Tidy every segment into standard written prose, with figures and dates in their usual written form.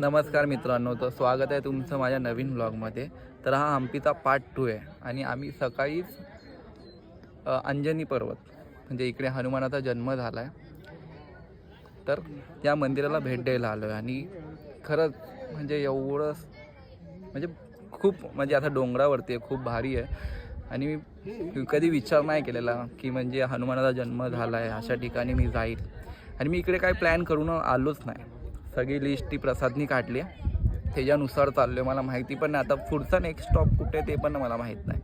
नमस्कार मित्रांनो, तर स्वागत आहे तुमचं माझ्या नवीन ब्लॉगमध्ये। तर हा हम्पीचा पार्ट 2 आहे आणि आम्ही सकाळीच अंजनी पर्वत म्हणजे इकडे हनुमानाचा जन्म झाला आहे, तर या मंदिराला भेट द्यायला आलो आहे। आणि खरंच म्हणजे एवढं म्हणजे खूप म्हणजे आता डोंगरावरती आहे, खूप भारी आहे। आणि मी कधी विचार नाही केलेला की म्हणजे हनुमानाचा जन्म झाला आहे अशा ठिकाणी मी जाईल, आणि मी इकडे काय प्लॅन करून आलोच नाही। सगळी लिस्ट ती प्रसादनी काढली आहे, त्याच्यानुसार चाललो आहे। मला माहिती पण नाही आता पुढचा नेक्स्ट स्टॉप कुठे ते पण मला माहीत नाही।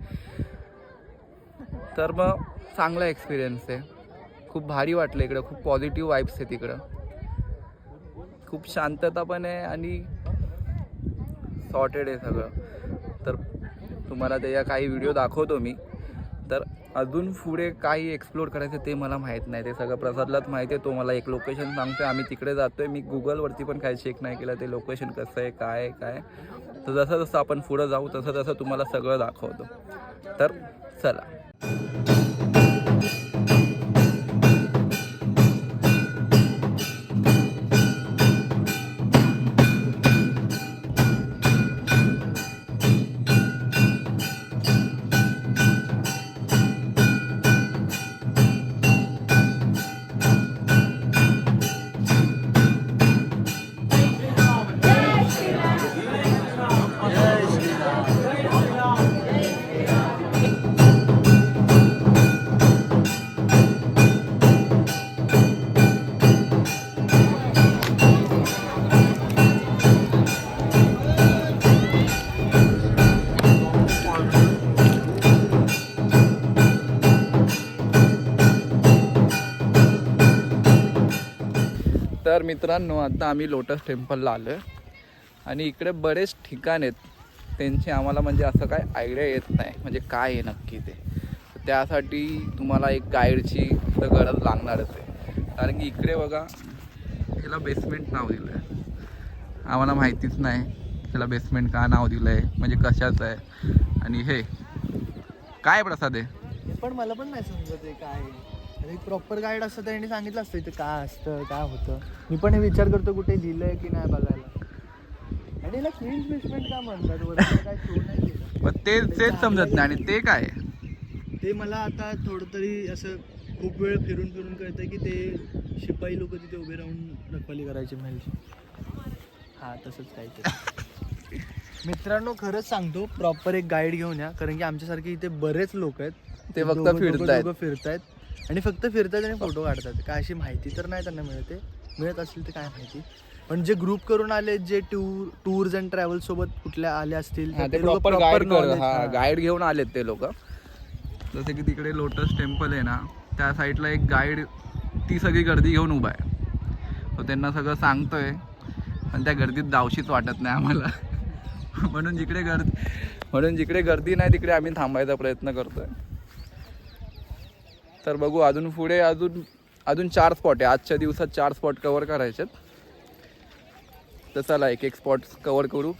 तर मग चांगला एक्सपिरियन्स आहे, खूप भारी वाटलं इकडं, खूप पॉझिटिव्ह वाईब्स आहे तिकडं, खूप शांतता पण आहे आणि सॉर्टेड आहे सगळं। तर तुम्हाला त्याच्या काही व्हिडिओ दाखवतो मी। तर अजून पुढे काही एक्सप्लोर करायचं ते मला माहीत नाही, ते सगळं प्रसादलाच माहिती आहे। तो मला एक लोकेशन सांगतो आहे, आम्ही तिकडे जातो आहे। मी गुगलवरती पण काही चेक नाही केलं ते लोकेशन कसं आहे काय काय। तर जसं जसं आपण पुढं जाऊ तसं तसं तुम्हाला सगळं दाखवतो। तर चला। तर मित्रांनो, आता आम्ही लोटस टेम्पलला आलो आहे आणि इकडे बरेच ठिकाण आहेत, त्यांची आम्हाला म्हणजे असं काय आयडिया येत नाही म्हणजे काय आहे नक्की ते। त्यासाठी तुम्हाला एक गाईडची तर गरज लागणारच आहे, कारण की इकडे बघा ह्याला बेसमेंट नाव दिलं आहे, आम्हाला माहितीच नाही त्याला बेसमेंट का नाव दिलं आहे, म्हणजे कशाचं आहे। आणि हे काय प्रसाद आहे पण मला पण नाही समजत आहे काय आहे। एक प्रॉपर गाईड असतं त्यांनी सांगितलं असतं इथे काय असतं काय होतं। मी पण हे विचार करतो कुठे लिहिलंय की नाही बघायला। आणि याला क्वीन्स बेसमेंट का म्हणतात, वरती काय शो नाही केलं। मग तेच समजत नाही, आणि ते काय आहे ते मला आता थोडं तरी असं खूप वेळ फिरून फिरून कळतंय की ते शिपाई लोक तिथे उभे राहून रखवाली करायचे महलची। हा तसंच काहीतरी। मित्रांनो खरंच सांगतो, प्रॉपर एक गाईड घेऊन या, कारण की आमच्यासारखे इथे बरेच लोक आहेत, ते फक्त फिरतायत आणि फक्त फिरतात आणि फोटो काढतात। काय अशी माहिती तर नाही त्यांना मिळत असेल तर काय माहिती। पण जे ग्रुप करून आले, जे टूर्स अँड ट्रॅव्हल सोबत कुठल्या आले असतील ते प्रॉपर गाईड घेऊन आलेत ते लोक। जसे की तिकडे लोटस टेम्पल आहे ना, त्या साईडला एक गाईड ती सगळी गर्दी घेऊन उभा आहे, तो त्यांना सगळं सांगतोय, पण त्या गर्दीत जावशीच वाटत नाही आम्हाला। म्हणून जिकडे गर्दी नाही तिकडे आम्ही थांबायचा प्रयत्न करतोय। तर बघू अजून पुढे अजून 4 स्पॉट आहे, आजच्या दिवसात 4 स्पॉट कव्हर करायचे। तर चला एक स्पॉट कव्हर करू।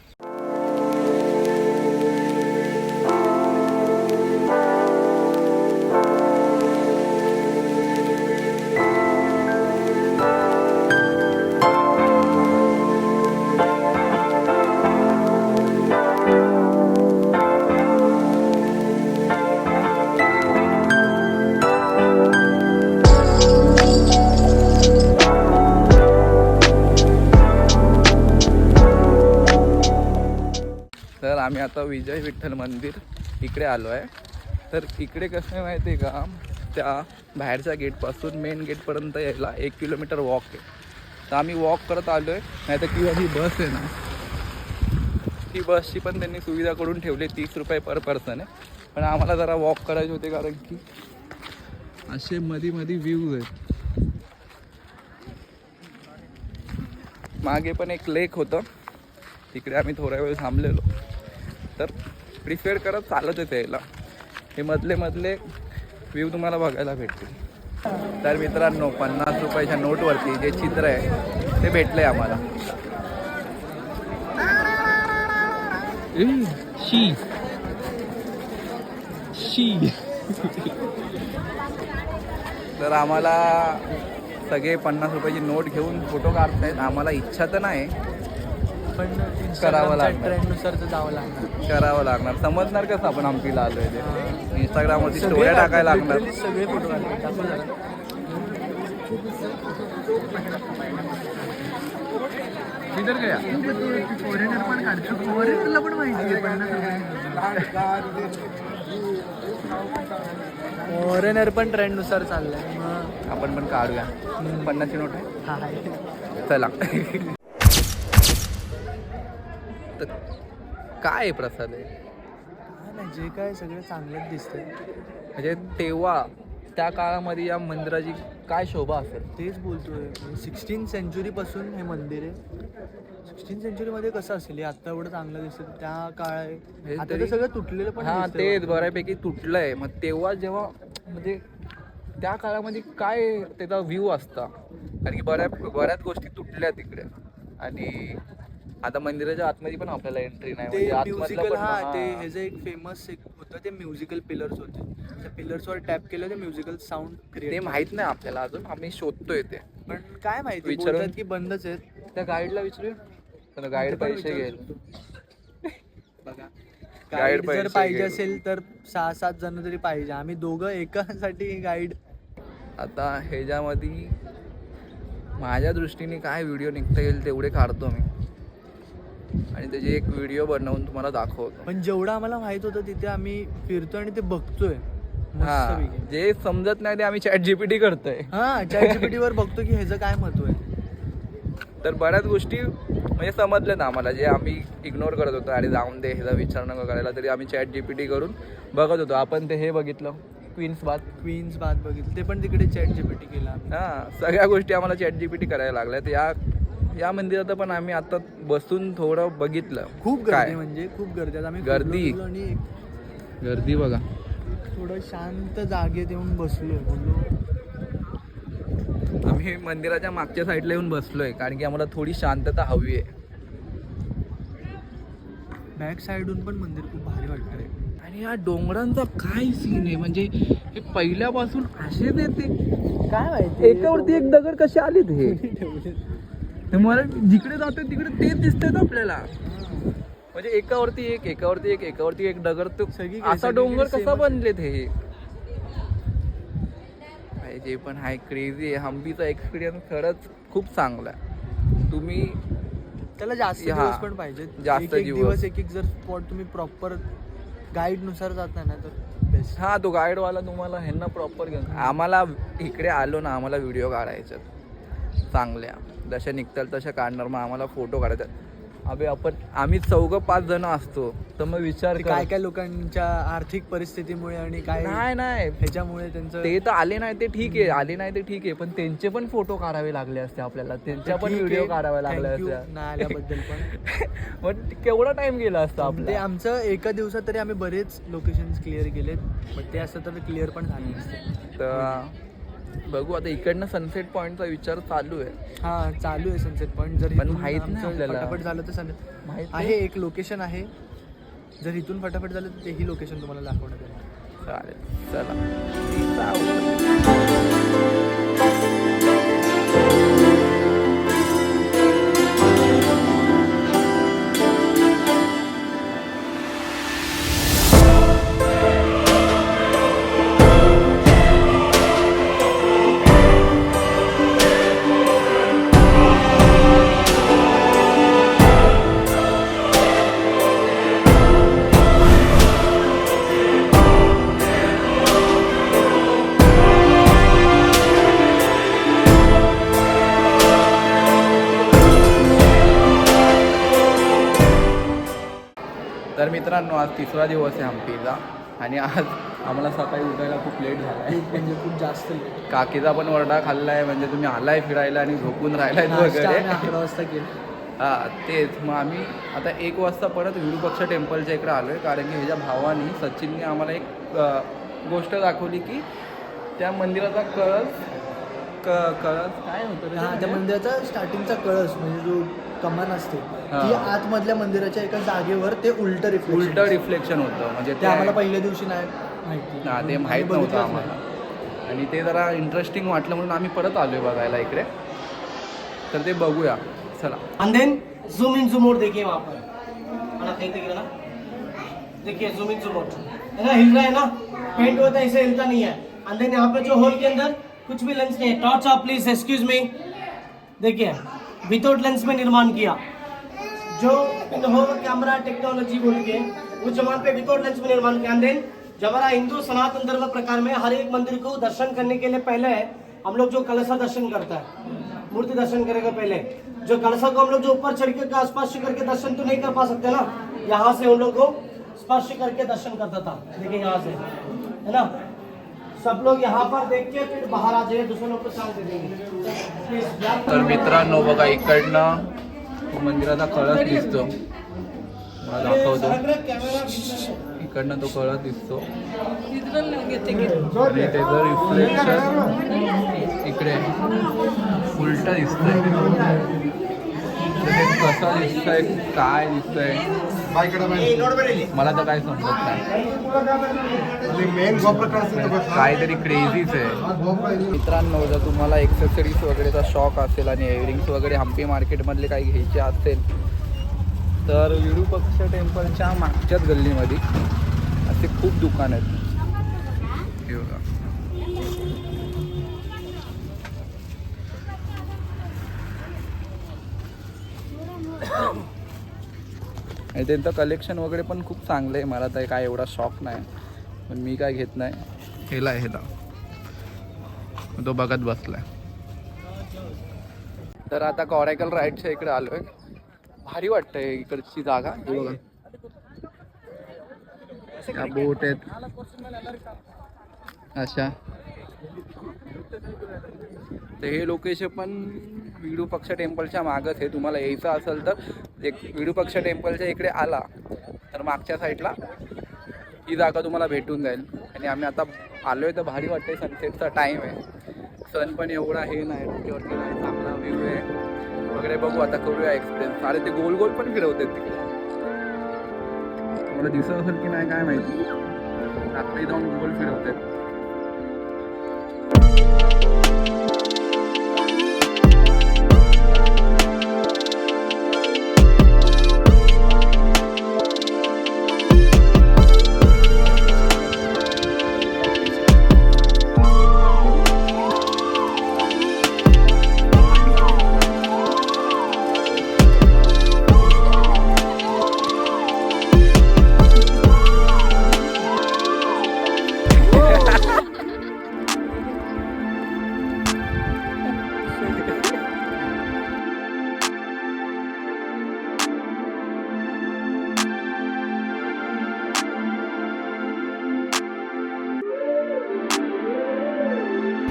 तर आम्ही आता विजय विठ्ठल मंदिर इकडे आलो आहे। तर इकडे कसं आहे माहिती आहे का, त्या बाहेरच्या गेटपासून मेन गेटपर्यंत यायला 1 किलोमीटर वॉक आहे। तर आम्ही वॉक करत आलो आहे, नाही तर किंवा ही बस आहे ना, ही बसची पण त्यांनी सुविधा करून ठेवली, 30 रुपये पर पर्सन आहे। पण आम्हाला जरा वॉक करायचे होते, कारण की असे मध्ये व्ह्यूज आहेत। मागे पण एक लेक होतं, तिकडे आम्ही थोडा वेळ थांबलेलो। तर प्रिफेअर करत चालतच यायला, हे मधले व्ह्यू तुम्हाला बघायला भेटतील। तर मित्रांनो, 50 रुपयाच्या नोटवरती जे चित्र आहे ते भेटले आम्हाला। तर आम्हाला सगळे 50 रुपयाची नोट घेऊन फोटो काढतायत। आम्हाला इच्छा तर नाही, पण करावं इंस्टाग्रामच्या लागणार. ट्रेंडनुसार तर जावं लागणार. करावं लागणार. समजणार कसं आपण हम्पीला आलोय ते? इंस्टाग्रामवरती सगळे स्टोऱ्या टाकायला काढतात, लागणार. literally सगळे फोटो काढतात. दाखव जरा. फॉरेनर पण काढतो. फॉरेनरला पण माहिती आहे फॉरेनर पण ट्रेंडनुसार चाललंय. मग आपण पण काढूया. 50ची नोट आहे. हा आहे. चला. तर काय आहे प्रसाद आहे? हा ना, जे काय सगळं चांगलंच दिसतंय. म्हणजे तेव्हा त्या काळामध्ये या मंदिराची काय शोभा असेल? तेच बोलतोय. 16th सेंचुरीपासून हे मंदिर आहे. 16th सेंचुरीमध्ये कसं असेल हे आत्ता एवढं चांगलं दिसतं. त्या काळ आता ते सगळं तुटलेलं पण हा दिसतंय. तेच बऱ्यापैकी तुटलंय. मग तेव्हा जेव्हा म्हणजे त्या काळामध्ये काय त्याचा व्ह्यू असता, कारण की बऱ्याच गोष्टी तुटल्या तिकडे. आणि आता मंदिराच्या आतमध्ये पण आपल्याला एंट्री नाही. ते म्हणजे आतमधलं म्युझिकल पण हा ते ह्याचं एक फेमस एक होतं ते म्युझिकल पिलर्स होते. त्या पिलर्सवर टॅप केलं ते म्युझिकल साऊंड ते क्रिएट. माहित नाही आपल्याला अजून. आम्ही शोधतोय ते. पण काय माहिती विचारून- बोलतात की बंदच आहेत. त्या गाईडला विचारूया. तर गाईड ते पण पैसे विचारू घेईल. शकतो. बघा गाईड गाईड जर पैसे पाहिजे घेईल. असेल तर 6-7 जण तरी पाहिजे. आम्ही दोघं एकासाठी गाईड. आता ह्याच्यामध्ये माझ्या दृष्टीने काय व्हिडिओ निघता येईल तेवढे काढतो मी, आणि त्याची एक व्हिडिओ बनवून तुम्हाला दाखवतो. पण जेवढं आम्हाला माहित होतं तिथे आम्ही फिरतोय आणि ते बघतोय हा, मस्तपैकी. जे समजत नाही ते आम्ही चॅट जीपीटी करतोय. हा ChatGPT वर बघतो की ह्याचं काय महत्व आहे. तर बऱ्याच गोष्टी म्हणजे समजल्या ना आम्हाला, जे आम्ही इग्नोर करत होतो. आणि जाऊन दे ह्याचा विचार नको करायला, तरी आम्ही चॅट जीपीटी करून बघत होतो. आपण ते हे बघितलं क्वीन्स बात बघितली ते पण तिकडे ChatGPT केला आम्ही. हा, सगळ्या गोष्टी आम्हाला चॅट जीपीटी करायला लागल्यात. या मंदिरात पण आम्ही आता बसून थोडं बघितलं. खूप काय? गर्दी म्हणजे खूप गर्दी. आता आम्ही गर्दी. फिरलो आणि गर्दी बघा. थोडं शांत जागेत येऊन बसलोय. बोललो आम्ही मंदिराच्या मागच्या साईडला येऊन बसलोय, कारण की आम्हाला थोडी शांतता हवी आहे. बॅक साईडून पण मंदिर खूप भारी वाटतंय. आणि या डोंगरांचा काय सीन आहे, म्हणजे हे पहिल्यापासून असेच येते. काय माहिती एकावरती एक दगड कसे आलेत हे? ते मला जिकडे जातोय तिकडे तेच दिसतात आपल्याला. म्हणजे एकावरती एक दगड. तो सगळीकडे- असा डोंगर सगळीकडे कसा same बनलेत हे? जे पण आहे क्रेझी आहे. हम्पीचा एक्सपिरियन्स खरंच खूप चांगला आहे. तुम्ही त्याला जास्त हा, दिवस पण पाहिजे. जास्त एक दिवस. दिवस एक जर स्पॉट तुम्ही प्रॉपर गाईड नुसार जाता ना तर बेस्ट. हा, तो गाईडवाला तुम्हाला ह्यांना प्रॉपर घेऊन. आम्हाला इकडे आलो ना, आम्हाला व्हिडिओ काढायचे चांगल्या. जशा निघतात तशा काढणार. मग आम्हाला फोटो काढायचे. अबे आम्ही 4-5 जण असतो, तर मग विचार कर. काय काय लोकांच्या आर्थिक परिस्थितीमुळे आणि काय नाही ह्याच्यामुळे त्यांचं ते तर आले नाही ते ठीक आहे, पण त्यांचे पण फोटो काढावे लागले असते आपल्याला. त्यांच्या पण व्हिडिओ काढावे लागले असते. नाही आल्याबद्दल पण मग केवढा टाइम गेला असता ते आपला. आमचं एका दिवसात तरी आम्ही बरेच लोकेशन क्लिअर केलेत. पण ते असतं तर क्लिअर पण झाले नसते. तर बघू आता. इकडनं सनसेट पॉईंटचा विचार चालू आहे. हा, चालू आहे सनसेट पॉईंट. जर पण इथून माहित नाही आमचं आपल्याला. फटाफट झालं तर माहित आहे एक लोकेशन आहे. जर इथून फटाफट झालं तर तेही लोकेशन तुम्हाला दाखवण्यात येणार. चालेल, चला. तर मित्रांनो, आज 3रा दिवस आहे हम्पीचा. आणि आज आम्हाला सकाळी उठायला खूप लेट झाला आहे. म्हणजे खूप जास्त काकीचा पण वरडा खाल्ला आहे. म्हणजे तुम्ही आलाय फिरायला आणि झोपून राहिलाय वगैरे. 11 वाजता केलं. हा, तेच. मग आम्ही आता 1 वाजता परत विरूपाक्ष टेम्पलच्या इकडे आलो आहे, कारण की ह्याच्या भावानी सचिनने आम्हाला एक गोष्ट दाखवली की त्या मंदिराचा कळस काय होतं हा, त्या मंदिराचा स्टार्टिंगचा कळस म्हणजे जो कमान असते ती आतमधल्या मंदिराच्या एका जागेवर ते उलट रिफ्लेक्शन होतं. म्हणजे ते आम्हाला पहिल्या दिवशी नाही माहिती. हा, ते माहीत नव्हतं आम्हाला. आणि ते जरा इंटरेस्टिंग वाटलं म्हणून आम्ही परत आलो आहे बघायला इकडे. तर ते बघूया. चला. And then zoom in zoom out देखिए वहाँ पर बड़ा कहीं दिख रहा ना, देखिए जूम इन जूम आउट है ना, हिल रहा है ना, पेंट होता है इसे हिलता नहीं है. एंड देन यहाँ पे जो होल के अंदर कुछ भी लेंस नहीं है. टॉर्च आप प्लीज एक्सक्यूज मी, देखिए विदाउट लेंस में निर्माण किया. जो इन होल कैमरा टेक्नोलॉजी बोल के उस जमाने पे विदाउट लेंस में निर्माण किया. एंड देन जब हमारा हिंदू सनातन धर्म प्रकार में हर एक मंदिर को दर्शन करने के लिए पहले हम लोग जो कलशा दर्शन करता है, मूर्ति दर्शन करेगा पहले, जो कलशा को हम लोग जो ऊपर चढ़ के स्पर्श करके दर्शन तो नहीं कर पा सकते ना, यहाँ से उन लोग को स्पर्श करके दर्शन करता था. देखिए यहाँ से है ना, सब लोग यहाँ पर देख के फिर बाहर आ जाइए, दूसरे लोग को शांत दे देंगे. तर मित्रांनो बघा इकडनं तो मंदिराचा कळस दिसतो, मला दाखवतो. इकडनं तो कळस दिसतो आणि त्याचं रिफ्लेक्शन इकडे उलट दिसतंय. ते कसं दिसतंय काय दिसतंय मला तर काय समजत नाही. काहीतरी क्रेझीच आहे. मित्रांनो जर तुम्हाला एक्सेसरीज वगैरेचा शॉक असेल आणि इयरिंग्स वगैरे हम्पी मार्केटमधले काही घ्यायचे असेल तर विरूपाक्ष टेम्पलच्या मागच्याच गल्लीमध्ये असे खूप दुकान आहेत. हे बघा आणि त्यांचं कलेक्शन वगैरे पण खूप चांगलं आहे. मला तर काय एवढा शॉक नाही, पण मी काय घेत नाही. हेला तो बघत बसलाय. तर आता कॉरेकल राईडच्या इकडे आलोय. भारी वाटतंय इकडची जागा. हे बघा त्या बोट आहेत अशा. तर हे लोकेशन पण विरूपाक्ष टेम्पलच्या मागच आहे. तुम्हाला यायचं असेल तर एक विरूपाक्ष टेम्पलच्या इकडे आला तर मागच्या साईडला ही जागा तुम्हाला भेटून जाईल. आणि आम्ही आता आलो आहे तर भारी वाटते. सनसेटचा टाईम आहे, सन पण एवढा हे नाही, डोक्यावरती नाही, चांगला व्ह्यू आहे वगैरे. बघू आता करूया एक्सपिरियन्स. अरे ते गोल गोल पण फिरवतात तिकडे, मला दिसत असेल की नाही काय माहिती. रात्री जाऊन गोल फिरवतात.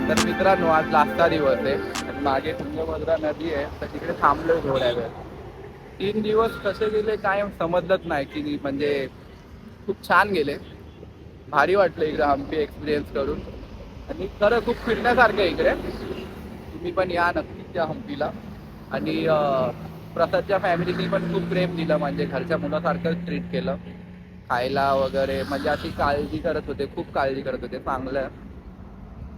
तर मित्रांनो आज लास्टचा दिवस आहे आणि मागे तुंगभद्रा नदी आहे तर तिकडे थांबलो थोड्या वेळ. 3 दिवस कसे गेले काय समजलंच नाही की म्हणजे खूप छान गेले. भारी वाटलं इकडे हम्पी एक्सपिरियन्स करून आणि खरं खूप फिरण्यासारखं आहे इकडे. तुम्ही पण या नक्कीच त्या हम्पीला. आणि प्रसादच्या फॅमिलीनी पण खूप प्रेम दिलं, म्हणजे घरच्या मुलासारखंच ट्रीट केलं, खायला वगैरे म्हणजे अशी काळजी करत होते, खूप काळजी करत होते. चांगलं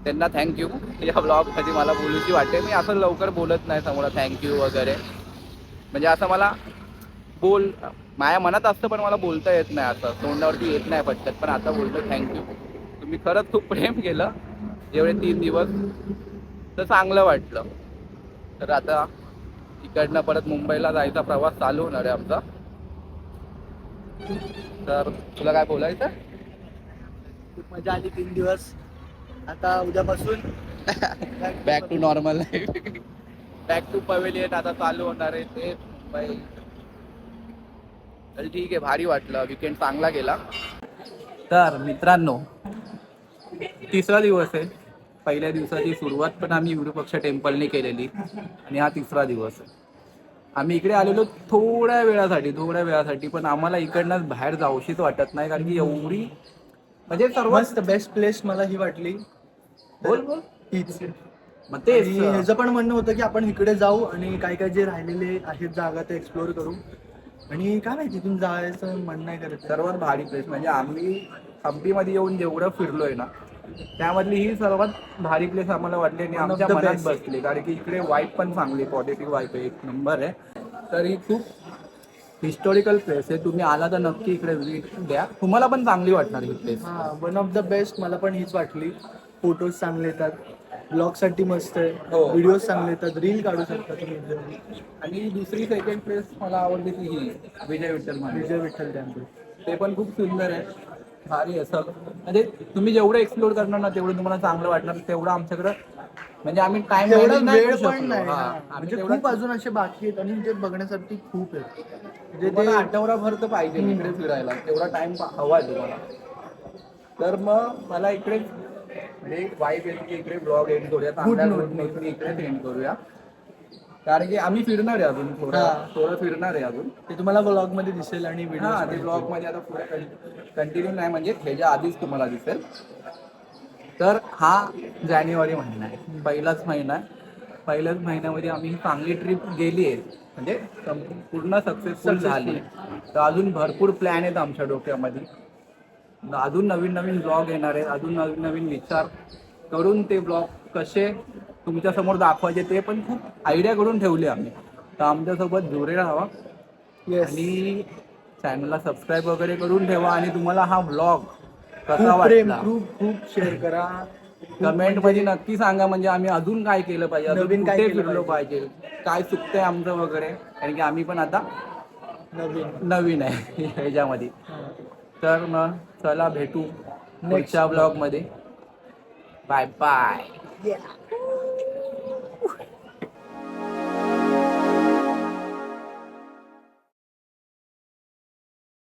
त्यांना थँक्यू. या ब्लॉगमध्ये मला बोलूची वाटते. मी असं लवकर बोलत नाही समोर थँक्यू वगैरे, म्हणजे असं मला माझ्या मनात असतं पण मला बोलता येत नाही, असं तोंडावरती येत नाही पटकन. पण आता बोलतो थँक्यू. तुम्ही खरंच खूप प्रेम केलं एवढे 3 दिवस, तर चांगलं वाटलं. तर आता इकडनं परत मुंबईला जायचा प्रवास चालू होणार आहे आमचा. तर तुला काय बोलायचं? खूप मजा आली 3 दिवस. आता उद्यापासून back to normal life, back to pavilion आता चालू होणार आहे ते मुंबई. तर ठीक आहे, भारी वाटलं, वीकेंड चांगला गेला. तर मित्रांनो 3रा दिवस आहे. पहिल्या दिवसाची सुरुवात पण आम्ही विरूपाक्ष टेम्पलने केलेली आणि हा 3रा दिवस आहे. आम्ही इकडे आलेलो थोड्या वेळासाठी, पण आम्हाला इकडनं बाहेर जाऊशीच वाटत नाही, कारण की एवढी म्हणजे सर्वात बेस्ट प्लेस मला ही वाटली. बोल हीच. मग ते ह्याचं पण म्हणणं होतं की आपण इकडे जाऊ आणि काय काय जे राहिलेले आहेत जागा ते एक्सप्लोअर करू. आणि काय माहिती तिथून जायचं म्हणणं नाही करत. सर्वात भारी प्लेस म्हणजे आम्ही हम्पीमध्ये येऊन जेवढं फिरलोय ना त्यामधली ही सर्वात भारी प्लेस आम्हाला वाटली आणि One of आमच्या the मनात best. बसली, कारण की इकडे वाईब पण चांगली, पॉझिटिव्ह वाईब आहे, एक नंबर आहे. तर ही खूप हिस्टॉरिकल प्लेस आहे. तुम्ही आला तर नक्की इकडे व्हिजिट द्या, तुम्हाला पण चांगली वाटणार ही प्लेस. हा, वन ऑफ द बेस्ट मला पण हीच वाटली. फोटोज चांगले येतात, ब्लॉगसाठी मस्त आहे, हो. व्हिडिओज चांगले येतात, रील काढू शकता तुम्ही. आणि दुसरी सेकंड प्लेस मला आवडली ती ही विजय विठ्ठल मंदिर. विजय विठ्ठल टेम्पल. ते पण खूप सुंदर आहे, भारी आहे सगळं. म्हणजे तुम्ही जेवढं एक्सप्लोर करणार ना तेवढं तुम्हाला चांगलं वाटणार, तेवढं आमच्याकडं म्हणजे आम्ही टाइम तेवढा नाही वेळ करू पण शकलो. नाही. हा, हा. आम्ही म्हणजे तेवढं खूप अजून असे बाकी आहेत आणि ते बघण्यासाठी खूप आहेत. म्हणजे तुम्हाला ते आठवडाभर तर पाहिजे इकडे फिरायला, तेवढा टाइम हवा आहे तुम्हाला. तर मग मला इकडे म्हणजे वाईफ येते की इकडे ब्लॉग एंड करूया, चांगल्या note. नोटने इकडेच एंड करूया, कारण की आम्ही फिरणार आहे अजून, हा. थोडं फिरणार आहे अजून. ते तुम्हाला ब्लॉग मध्ये दिसेल आणि हा, व्हिडिओ ते ब्लॉग मध्ये आता पुढे कंटिन्यू नाही, म्हणजे ह्याच्या आधीच तुम्हाला दिसेल. तर हा जानेवारी महिना आहे, पहिलाच महिना आहे. पहिल्याच महिन्यामध्ये आम्ही ही चांगली ट्रिप गेली आहे, म्हणजे पूर्ण सक्सेसफुल झाली. तर अजून भरपूर प्लॅन आहेत आमच्या डोक्यामध्ये, अजून नवीन नवीन ब्लॉग येणार आहेत, अजून नवीन नवीन विचार करून ते ब्लॉग कसे तुमच्यासमोर दाखवायचे ते पण खूप आयडिया करून ठेवले आम्ही. तर आमच्यासोबत जोडे राहावा आणि चॅनलला सबस्क्राईब वगैरे करून ठेवा. आणि तुम्हाला हा ब्लॉग कसा प्रेम वाटला खूप शेअर करा. कमेंट मध्ये नक्की सांगा, म्हणजे आम्ही अजून काय केलं पाहिजे, अजून नवीन काय कुठे केलं फिरलो पाहिजे, काय चुकतंय आमचं वगैरे, कारण की आम्ही पण आता नवीन आहे ह्याच्यामध्ये. तर मग चला भेटू पुढच्या ब्लॉग मध्ये. Bye bye.